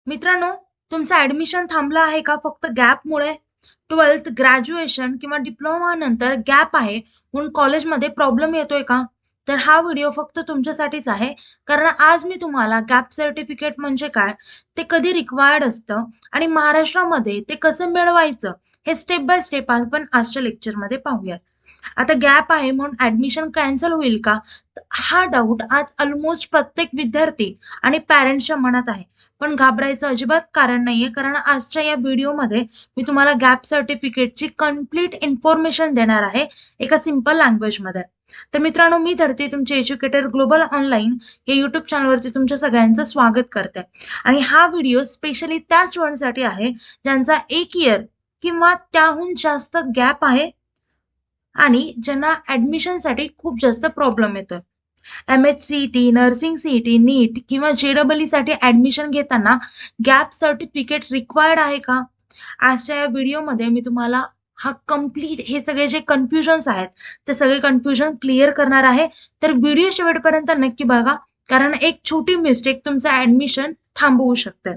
मित्रांनो, तुमचं ऍडमिशन थांबलं आहे का फक्त गॅपमुळे? 12th, ग्रॅज्युएशन किंवा डिप्लोमा नंतर गॅप आहे म्हणून कॉलेजमध्ये प्रॉब्लेम येतोय का? तर हा व्हिडिओ फक्त तुमच्यासाठीच आहे. कारण आज मी तुम्हाला गॅप सर्टिफिकेट म्हणजे काय, ते कधी रिक्वायर्ड असतं आणि महाराष्ट्रामध्ये ते कसं मिळवायचं, हे स्टेप बाय स्टेप आपण आजच्या लेक्चरमध्ये पाहूयात. आता गॅप आहे म्हणून ऍडमिशन कॅन्सल होईल का? हा डाऊट आज ऑलमोस्ट प्रत्येक विद्यार्थी आणि पॅरेंट्सच्या मनात आहे. पण घाबरायचं अजिबात कारण नाहीये, कारण आजच्या या व्हिडिओमध्ये मी तुम्हाला गॅप सर्टिफिकेटची कंप्लीट इन्फॉर्मेशन देणार आहे एका सिंपल लँग्वेजमध्ये. तर मित्रांनो, मी धरते तुमचे एज्युकेटर ग्लोबल ऑनलाईन या युट्यूब चॅनलवरती तुमच्या सगळ्यांचं स्वागत करते. आणि हा व्हिडिओ स्पेशली त्या स्टुडंटसाठी आहे ज्यांचा 1 इयर किंवा त्याहून जास्त गॅप आहे आणि ज्यांना ऍडमिशनसाठी खूप जास्त प्रॉब्लेम येतोय. MHCET, नर्सिंग सीईटी, नीट किंवा JEE साठी ऍडमिशन घेताना गॅप सर्टिफिकेट रिक्वायर्ड आहे का? आजच्या या व्हिडिओमध्ये मी तुम्हाला हा कम्प्लीट हे सगळे जे कन्फ्युजन्स आहेत ते सगळे कन्फ्युजन क्लिअर करणार आहे. तर व्हिडिओ शेवटपर्यंत नक्की बघा, कारण एक छोटी मिस्टेक तुमचं ऍडमिशन थांबवू शकते.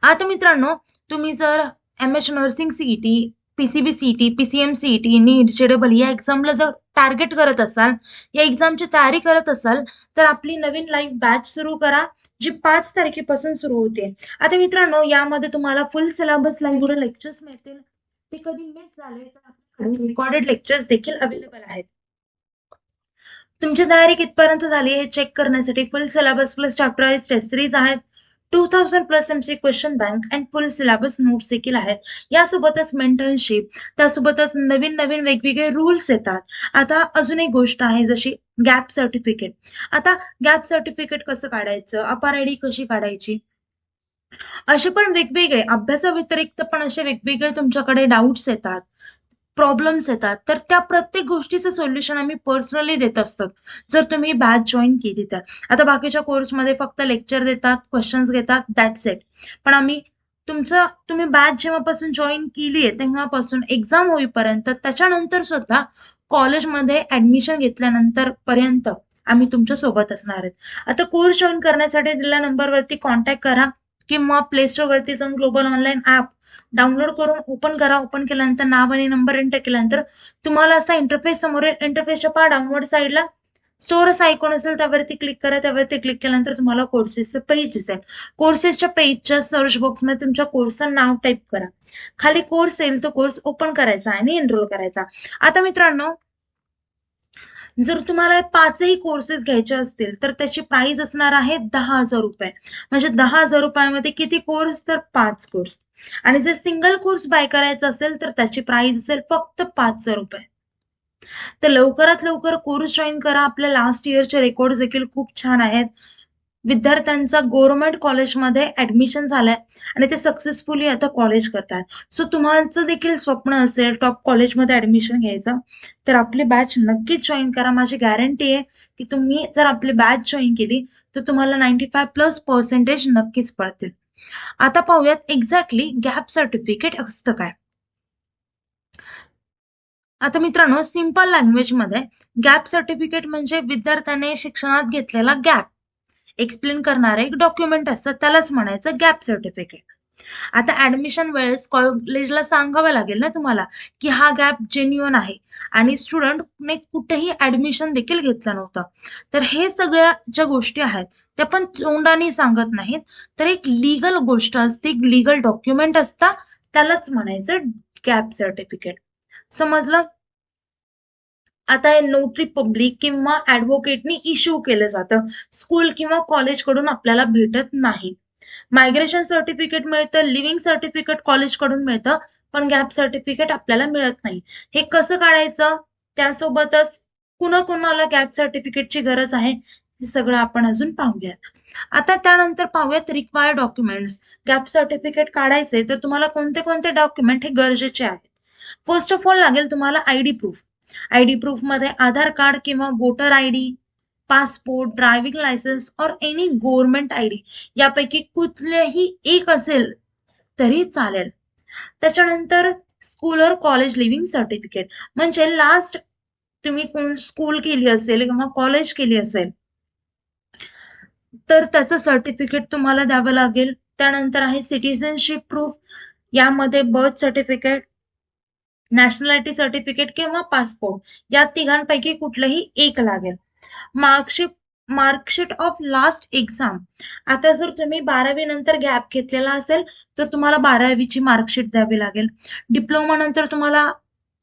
आता मित्रांनो, तुम्ही जर MH nursing CET, PCB CET, PCM CET, NEET, JEE या एक्झामला जर टार्गेट करत असाल, या एक्झामची तयारी करत असाल, तर आपली नवीन लाईव्ह बॅच सुरू करा, जी 5 तारखेपासून सुरू होते. आता मित्रांनो, यामध्ये तुम्हाला फुल सिलेबस लाईव्ह लेक्चर्स मिळतील. ते कधी मिस झाले तर आपल्याकडे रेकॉर्डेड लेक्चर्स देखील अवेलेबल आहेत. तुमची तयारी कितपर्यंत झाली हे चेक करण्यासाठी full syllabus plus chapter wise test series आहेत. 2000 plus MC question bank and full syllabus notes देखील आहेत. यासोबतच मेंटरशिप, त्यासोबतच नवीन नवीन वेगवेगळे रूल्स येतात. आता अजून एक गोष्ट आहे जशी गॅप सर्टिफिकेट. आता गॅप सर्टिफिकेट कसं काढायचं, अपार आयडी कशी काढायची, असे पण वेगवेगळे अभ्यासाव्यतिरिक्त पण असे वेगवेगळे तुमच्याकडे डाऊट्स येतात, प्रॉब्लेम्स येतात, तर त्या प्रत्येक गोष्टीचं सोल्युशन आम्ही पर्सनली देत असतो जर तुम्ही बॅच जॉईन केली तर. आता बाकीच्या कोर्समध्ये फक्त लेक्चर देतात, क्वेश्चन्स घेतात, दॅट्स इट. पण आम्ही तुम्ही बॅच जेव्हापासून जॉईन केली आहे तेव्हापासून एक्झाम होईपर्यंत, त्याच्यानंतर सुद्धा कॉलेजमध्ये ऍडमिशन घेतल्यानंतर पर्यंत आम्ही तुमच्या सोबत असणार आहेत. आता कोर्स जॉईन करण्यासाठी दिलेल्या नंबरवरती कॉन्टॅक्ट करा किंवा प्ले स्टोअरवरती जाऊन ग्लोबल ऑनलाईन ऍप डाउनलोड करून ओपन करा. ओपन केल्यानंतर नाव आणि नंबर एंटर केल्यानंतर तुम्हाला असा इंटरफेस समोर येईल. इंटरफेसच्या पहा डाउनलोड साईडला स्टोअर आयकॉन असेल, त्यावरती क्लिक करा. त्यावरती क्लिक केल्यानंतर तुम्हाला कोर्सेसचं पेज दिसेल. कोर्सेसच्या पेजच्या सर्च बॉक्समध्ये तुमच्या कोर्सचं नाव टाईप करा. खाली कोर्स येईल, तो कोर्स ओपन करायचा आणि एनरोल करायचा. आता मित्रांनो, जर तुम्हाला 5ही कोर्सेस घ्यायचे असतील तर त्याची प्राइस असणार आहे 10,000 रुपये. म्हणजे 10,000 रुपयामध्ये किती कोर्स? तर 5 कोर्स. आणि जर सिंगल कोर्स बाय करायचा असेल तर त्याची प्राइस असेल फक्त 5,000 रुपये. तर लवकरात लवकर कोर्स जॉईन करा. आपल्या लास्ट इयरचे रेकॉर्ड देखील खूप छान आहेत. विद्यार्थ्यांचा गव्हर्नमेंट कॉलेजमध्ये ऍडमिशन झालंय आणि ते सक्सेसफुली आता कॉलेज करतात. सो तुमचं देखील स्वप्न असेल टॉप कॉलेजमध्ये ऍडमिशन घ्यायचं, तर आपली बॅच नक्कीच जॉईन करा. माझी गॅरंटी आहे की तुम्ही जर आपली बॅच जॉईन केली तर तुम्हाला 95+% नक्कीच पडतील. आता पाहूयात एक्झॅक्टली गॅप सर्टिफिकेट असतं काय. आता मित्रांनो, सिंपल लँग्वेजमध्ये गॅप सर्टिफिकेट म्हणजे विद्यार्थ्याने शिक्षणात घेतलेला गॅप एक्सप्लेन करणारं एक डॉक्युमेंट असतं, त्यालाच म्हणायचं गॅप सर्टिफिकेट. आता ऍडमिशन वेळेस कॉलेजला सांगावं लागेल ना तुम्हाला की हा गॅप जेन्युइन आहे आणि स्टुडंटने कुठेही ऍडमिशन देखील घेतलं नव्हतं. तर हे सगळ्या ज्या गोष्टी आहेत त्या पण तोंडाने सांगत नाहीत, तर एक लीगल गोष्ट असते, एक लीगल डॉक्युमेंट असतं, त्यालाच म्हणायचं गॅप सर्टिफिकेट. समजलं? आता हे नोटरी पब्लिक किंवा ऍडव्होकेटनी इश्यू केलं जातं, स्कूल किंवा कॉलेजकडून आपल्याला भेटत नाही. मायग्रेशन सर्टिफिकेट मिळतं, लिव्हिंग सर्टिफिकेट कॉलेजकडून मिळतं, पण गॅप सर्टिफिकेट आपल्याला मिळत नाही. हे कसं काढायचं? त्यासोबतच कुणाकुणाला गॅप सर्टिफिकेटची गरज आहे हे सगळं आपण अजून पाहूयात. आता त्यानंतर पाहूयात रिक्वायर्ड डॉक्युमेंट्स. गॅप सर्टिफिकेट काढायचे तर तुम्हाला कोणते कोणते डॉक्युमेंट हे गरजेचे आहेत? फर्स्ट ऑफ ऑल लागेल तुम्हाला आयडी प्रूफ. आयडी प्रूफ मध्ये आधार कार्ड किंवा voter ID, passport, driving licence और एनी गव्हर्नमेंट आयडी यापैकी कुठलेही एक असेल तरी चालेल. त्याच्यानंतर स्कूल और कॉलेज लिव्हिंग सर्टिफिकेट, म्हणजे लास्ट तुम्ही स्कूल केली असेल किंवा कॉलेज केली असेल तर त्याचं सर्टिफिकेट तुम्हाला द्यावं लागेल. त्यानंतर आहे सिटिझनशिप प्रूफ, यामध्ये बर्थ सर्टिफिकेट, नॅशनॅलिटी सर्टिफिकेट किंवा पासपोर्ट या तिघांपैकी कुठलंही एक लागेल. Marksheet of last exam. आता जर तुम्ही 12वी नंतर गॅप घेतलेला असेल तर तुम्हाला 12वीची मार्कशीट द्यावी लागेल. डिप्लोमा नंतर तुम्हाला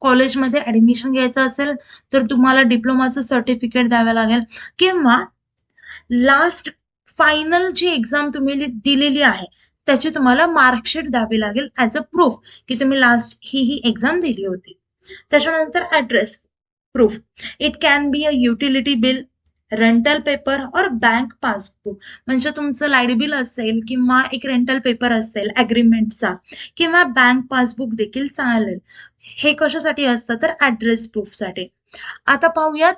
कॉलेजमध्ये ऍडमिशन घ्यायचं असेल तर तुम्हाला डिप्लोमाचं सर्टिफिकेट द्यावं लागेल, किंवा लास्ट फायनल जी एक्झाम तुम्ही दिलेली आहे त्याची तुम्हाला मार्कशीट द्यावी लागेल ऍज अ प्रूफ की तुम्ही लास्ट ही एक्झाम दिली होती. त्याच्यानंतर address proof. It can be a utility bill, rental paper और बँक पासबुक. म्हणजे तुमचं लाईट बिल असेल किंवा एक रेंटल पेपर असेल ऍग्रीमेंटचा किंवा बँक पासबुक देखील चालेल. हे कशासाठी असतं तर ऍड्रेस प्रूफसाठी. आता पाहूयात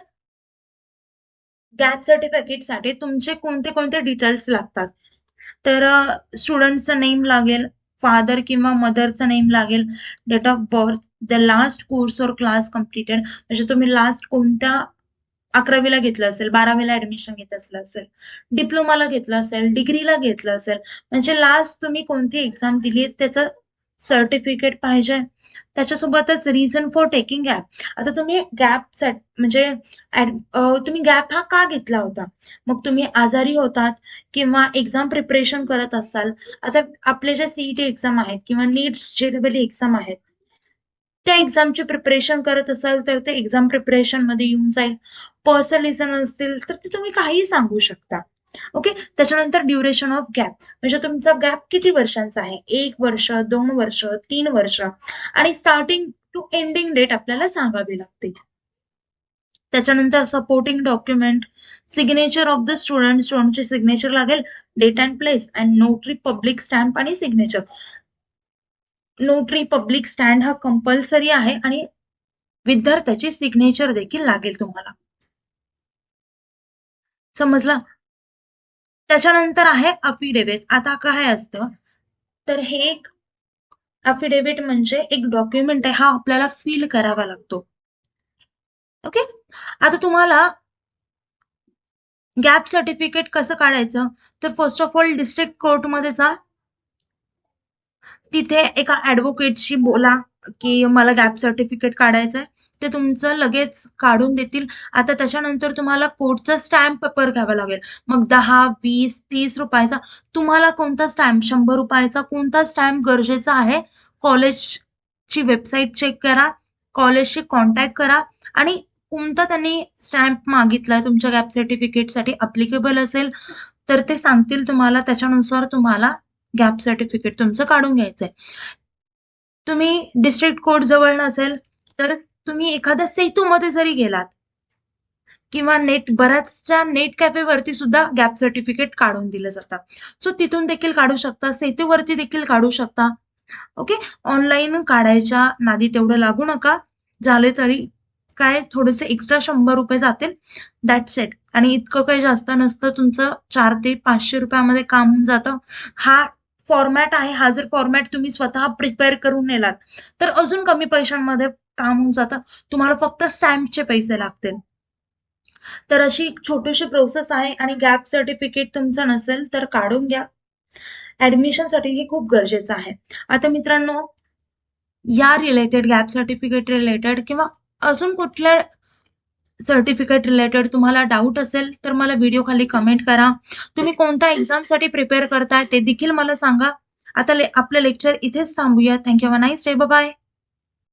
गॅप सर्टिफिकेटसाठी तुमचे कोणते कोणते डिटेल्स लागतात. तर स्टुडंटचं नेम लागेल, फादर किंवा मदरचं नेम लागेल, date of birth, the last course और क्लास कम्प्लिटेड, म्हणजे तुम्ही लास्ट कोणत्या 11वीला घेतलं असेल, 12वीला ऍडमिशन घेतलं असेल, डिप्लोमाला घेतलं असेल, डिग्रीला घेतलं असेल, म्हणजे लास्ट तुम्ही कोणती एक्झाम दिली त्याचं सर्टिफिकेट पाहिजे. त्याच्यासोबतच रिझन फॉर टेकिंग गॅप. आता तुम्ही गॅप म्हणजे तुम्ही गॅप हा का घेतला होता, मग तुम्ही आजारी होतात किंवा एक्झाम प्रिपरेशन करत असाल. आता आपले जे सीईटी एक्झाम आहेत किंवा नीट जेडब्ल्यू एक्झाम आहेत त्या एक्झामची प्रिपरेशन करत असाल तर ते एक्झाम प्रिपरेशन मध्ये येऊन जाईल. पर्सनल रिझन असतील तर ते तुम्ही काहीही सांगू शकता. ओके. त्याच्यानंतर ड्युरेशन ऑफ गॅप, म्हणजे तुमचा गॅप किती वर्षांचा आहे, 1 वर्ष, 2 वर्ष, 3 वर्ष, आणि स्टार्टिंग टू एंडिंग डेट आपल्याला सांगावी लागते. त्याच्यानंतर supporting document, signature of the स्टुडंटची सिग्नेचर लागेल, date and place, and notary public stamp आणि सिग्नेचर. नोटरी पब्लिक स्टॅम्प हा कंपल्सरी आहे आणि विद्यार्थ्याची सिग्नेचर देखील लागेल तुम्हाला. समजलं. त्याच्यानंतर आहे अफिडेव्हिट. आता काय असतं तर हे एक अफिडेव्हिट म्हणजे एक डॉक्युमेंट आहे, हा आपल्याला फिल करावा लागतो. ओके. आता तुम्हाला गॅप सर्टिफिकेट कसं काढायचं तर फर्स्ट ऑफ ऑल डिस्ट्रिक्ट कोर्टमध्ये जा, तिथे एका ऍडव्होकेटशी बोला की मला गॅप सर्टिफिकेट काढायचंय, ते तुमचं लगेच काढून देतील. आता त्याच्यानंतर तुम्हाला कोर्टचा स्टॅम्प पेपर घ्यावा लागेल, मग 10, 20, 30 रुपयाचा. तुम्हाला कोणता स्टॅम्प, 100 रुपयाचा कोणता स्टॅम्प गरजेचा आहे, कॉलेजची वेबसाईट चेक करा, कॉलेजशी कॉन्टॅक्ट करा, आणि कोणता त्यांनी स्टॅम्प मागितलाय तुमच्या गॅप सर्टिफिकेटसाठी अप्लिकेबल असेल तर ते सांगतील तुम्हाला, त्याच्यानुसार तुम्हाला गॅप सर्टिफिकेट तुमचं काढून घ्यायचंय. तुम्ही डिस्ट्रिक्ट कोर्ट जवळ नसेल तर तुम्ही एखाद्या सेतूमध्ये जरी गेलात किंवा बऱ्याचशा नेट कॅफेवरती सुद्धा गॅप सर्टिफिकेट काढून दिलं जातात, सो तिथून देखील काढू शकता, सेतूवरती देखील काढू शकता. ओके. ऑनलाईन काढायच्या नादी तेवढं लागू नका, झाले तरी काय थोडेसे एक्स्ट्रा 100 रुपये जातील, दॅट्स इट. आणि इतकं काही जास्त नसतं, तुमचं 400 ते 500 रुपयामध्ये काम होऊन जातं. हा फॉर्मॅट आहे, हा जर फॉर्मॅट तुम्ही स्वतः प्रिपेअर करून नेलात तर अजून कमी पैशांमध्ये काम होऊन जातं, तुम्हाला फक्त स्टॅम्पचे पैसे लागतील. तर अशी छोटीशी प्रोसेस आहे, आणि गॅप सर्टिफिकेट तुमचं नसेल तर काढून घ्या, ऍडमिशनसाठी हे खूप गरजेचं आहे. आता मित्रांनो, या रिलेटेड गॅप सर्टिफिकेट रिलेटेड किंवा अजून कुठल्या सर्टिफिकेट रिलेटेड तुम्हाला डाऊट असेल तर मला व्हिडिओ खाली कमेंट करा. तुम्ही कोणत्या एक्झामसाठी प्रिपेअर करताय ते देखील मला सांगा. आता आपलं लेक्चर इथेच थांबूया. Thank you. Have a nice day. Bye.